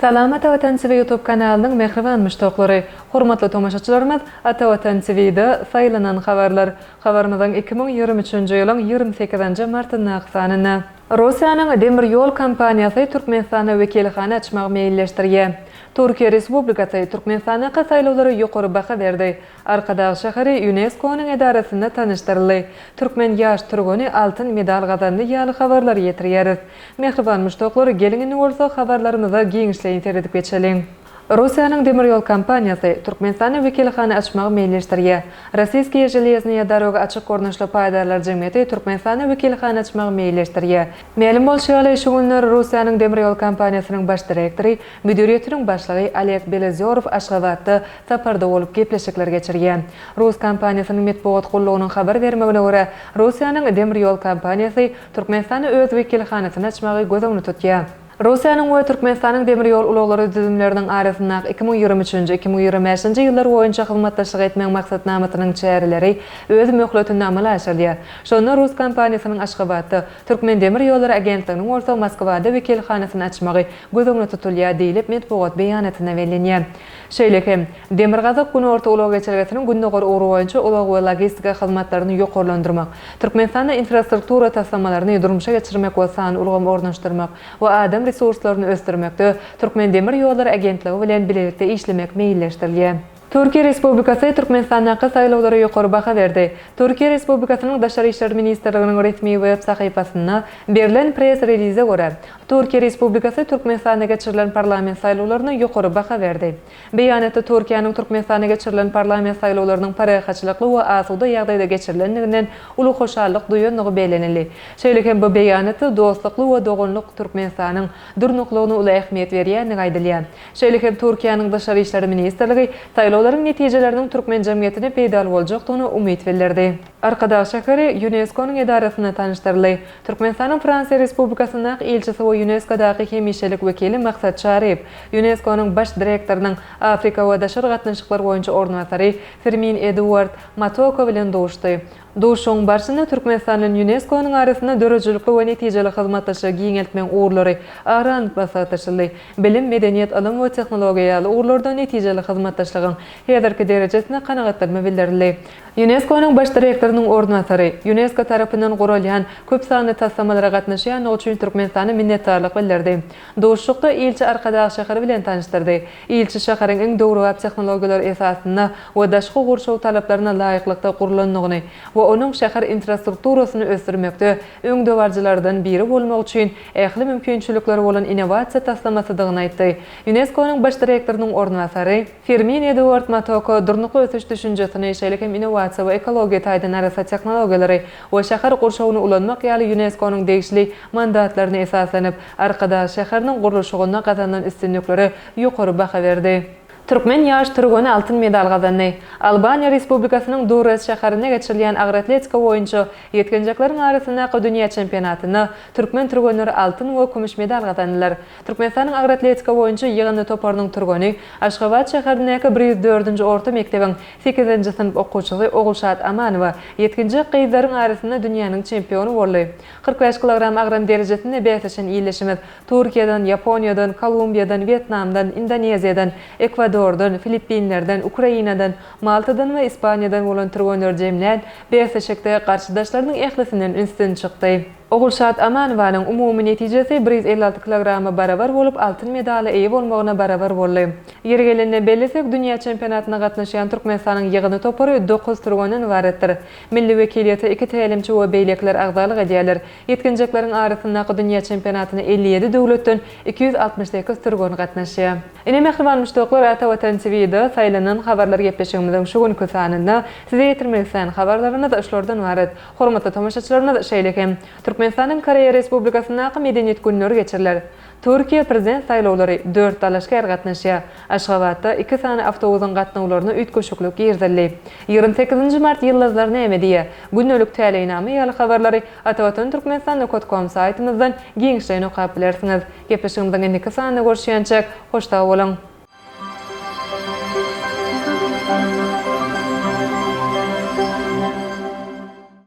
Salam Atavatan TV YouTube kanalının mehriban müştaqlary, hormatly tomaşaçylarymyz, Atavatan TV'de saylanan habarlar. Habarymyzyň 2023-nji ýylyň 28-nji martyna sanyna Russiýanyň demir ýol kompaniýasy Türkmenistana wekilhana açmagy meýilleşdirýär. Türkiýe Respublikasy Türkmenistana saýlawlary ýokary baha berdi. Arkadaş şäheri UNESCO-nyň edarasyna tanışdyryldy. Türkmen ýaş türgüni altyn medal gazandy ýaly habarlar ýetirýäris. Mehriban müştaqlary gelingini bolsa habarlarymyza giňişle interedip geçelim. Russiýanyň demir ýol kompaniýasy Türkmenistana wekilhana açmagy meýilleşdirýär. Rossiýskiýe железная дорога açyk gornuşly paýdarlar jemgyýeti Türkmenistana wekilhana açmagy meýilleşdirýär. Ma'lum bolýarly şu günleri Russiýanyň demir ýol kompaniýasynyň baş direktori, müdiriýetiniň başlygy Oleg Belozerov Aşgabatda saparda bolup gepleşikler geçirýär. Rus kompaniýasynyň medeniýet gullugynyň habar bermegine görä, Russiýanyň demir ýol kompaniýasy Türkmenistana öz wekilhanasyny açmagy gözüňde tutýar. Russiýanyň we Türkmenistanyň demir ýol ulaglary düzümleriniň arasynda 2023-2025-nji ýyllar boýunça hyzmatdaşlyk etmek maksatnamasynyň çäreleri öz möhletinde amala aşyrýar. Şonu Rus kompaniýasynyň Aşgabatda Türkmen demir ýollary agentliginiň bolsa Moskwada wekilhanasyny açmagy gözüňde tutulýar diýilip medeniýet beýanatyna berilýär. Şeýlekem, demir gazak güni orta ulag geçirgesiniň gündäki uğru boýunça ulag we logistika hyzmatlaryny ýokarlandyrmak, Türkmenistanda infrastruktura taslamalaryny durmuşa geçirmek we sany ulgam ornaşdyrmak we adam resurslaryny ösdürmekde Türkmen demir ýollary agentligi bilen birlikde işlemek meýilleşdirilýär. Türkiýe Respublikasy Türkmenistanyň saýlawlary ýokary baha berdi. Türkiýe Respublikasynyň Daşary işler ministrliginiň resmi web sahypasyna berilen press release görä, Türkiýe Respublikasy Türkmenistana geçirilen parlament saýlawlaryny ýokary baha berdi. Beýanatda Türkiýanyň Türkmenistana geçirilen parlament saýlawlarynyň parahatçylykly we asuda ýagdaýda geçirilenliginden uly hoşallyk duýanlygy beýlenildi. Şeýlekem bu beýanatda dostlukly we dogunlyk Türkmenistanyň durnuklygyna uly ähmiýet berýändigi aýdylýar. Şeýlekem Türkiýanyň Daşary işler ministrligi saýlawlaryň netijeleriniň türkmen jemgyýetine peýdal boljakdygyny umyt bildirdi. Arkadaş şäheri UNESCO-nyň edarasyna tanışdyryldy. Türkmenistanyň Fransiýa Respublikasynyň elçisi we UNESCO-daky hemişelik wekili Maksat Şaryp, UNESCO-nyň baş direktorynyň Afrika we daşary gatnaşyklar boýunça ornatary Firmin Edward Matoko bilen duşdy. Duşuň barşyny Türkmenistanyň UNESCO-nyň arasynda dörejlikli we netijeli hyzmatdaşlyk giňeltmek uğurlary aran basatyşyldy. Bilim, medeniýet, ilim we tehnologiýaly uğurlarda netijeli hyzmatdaşlygyň häzirki derejesine kanagatlanma bildirildi. UNESCO-nyň baş direktorynyň ornatary, UNESCO tarapyndan gurulýan köp sany taslamalara gatnaşýan üçin Türkmenistana minnetdarlyk bildirdi. Duşukda elçi Arkadaş şäheri bilen tanışdyrdy. Elçi şäheriň iň dogry tehnologiýalar esasynda we daşky gurşaw talaplaryna laýyklykda gurulandygyny we onuň şäher infrastrukturasyny ösdürmekde öňdöwarjylardan biri bolmak üçin ähli mümkinçilikleri bolan innovasiýa taslamasydygyny aýtdy. UNESCO-nyň baş direktorynyň ornatary Firmin Edward Matoko durnukly ösüş düşünjesini şeýlekem innovasiýa we ekologiýa taýdan arasa tehnologiýalary we şäher gurşawyny ulanmak ýaly UNESCO-nyň degişli mandatlaryna esaslanyp Arkadaş şäheriniň gurulşygyna gazanan üstünlikleri ýokary baha berdi. Türkmen ýaş türgüni altyn medal gazandy. Albaniýa Respublikasynyň Durrës şäherine geçirilýän agratletika boýunça ýetgenjeklaryň arasyndaky dünýä çempionatyna türkmen türgünleri altyn we kümüş medal gazandylar. Türkmenistanyň agratletika boýunça ýygyny toparynyň türgüni Aşgabat şäherindäki 104-nji orta mektebiň 8-nji synp okuwçysy Ogulşat Amanowa ýetgenje gyzlaryň arasynda dünýäniň çempionu boldy. 45 kg agram derejesinde beýleşen ýyleşimiz Türkiýeden, Ýaponiýadan, Kolumbiýadan, Vietnamdan, Indoneziýadan, Ekvadordan, Filipinlerden, Ukrainadan, Maltadan we Ispaniýadan bolan türgünler jemlän beýleşikde garşydaşlarynyň ählisinden üstün çykdy. Ogulşat Amanowanyň umumy netijesi 156 kg barabar bolup altyn medale eýe bolmagyna barabar boldy. Ýeri gelende bellesek dünýä çempionatyna gatnaşýan Türkmenistanyň ýygyny topary 9 türgünden ibaretdir. Milli wekiliýeti 2 tälimçi we beýlekler agdalyk edýärler. Ýetgenjekleriň arasyndaky dünýä çempionatyna 57 döwletden 268 türgün gatnaşýar. Ine mehriban müştaqlar Atawatan TV'de saýlanan habarlar gepleşigimiziň şu günkü sanynda size ýetirmekden habarlaryny da şolardan barat. Hormatly tamaşaçylaryna şeýlekem Türkmenistanyň Koreýa Respublikasyndaky medeniýet günleri geçiriler. Türkiýe prezident saýlawlary 4 dalaşka gatnaşýar. Aşgabatda 2 sany awtobusyň gatnawlaryny ütköşüklik ýerdildi. 28 mart ýyldızlaryny emediýär. Günnelik täleýname ýaly habarlary Atawatan Türkmenistan.com saýtymyzdan giňişleýän okap bilersiňiz. Gepleşigimiziň endiki sanyna görüşýänçek hoşta bolan.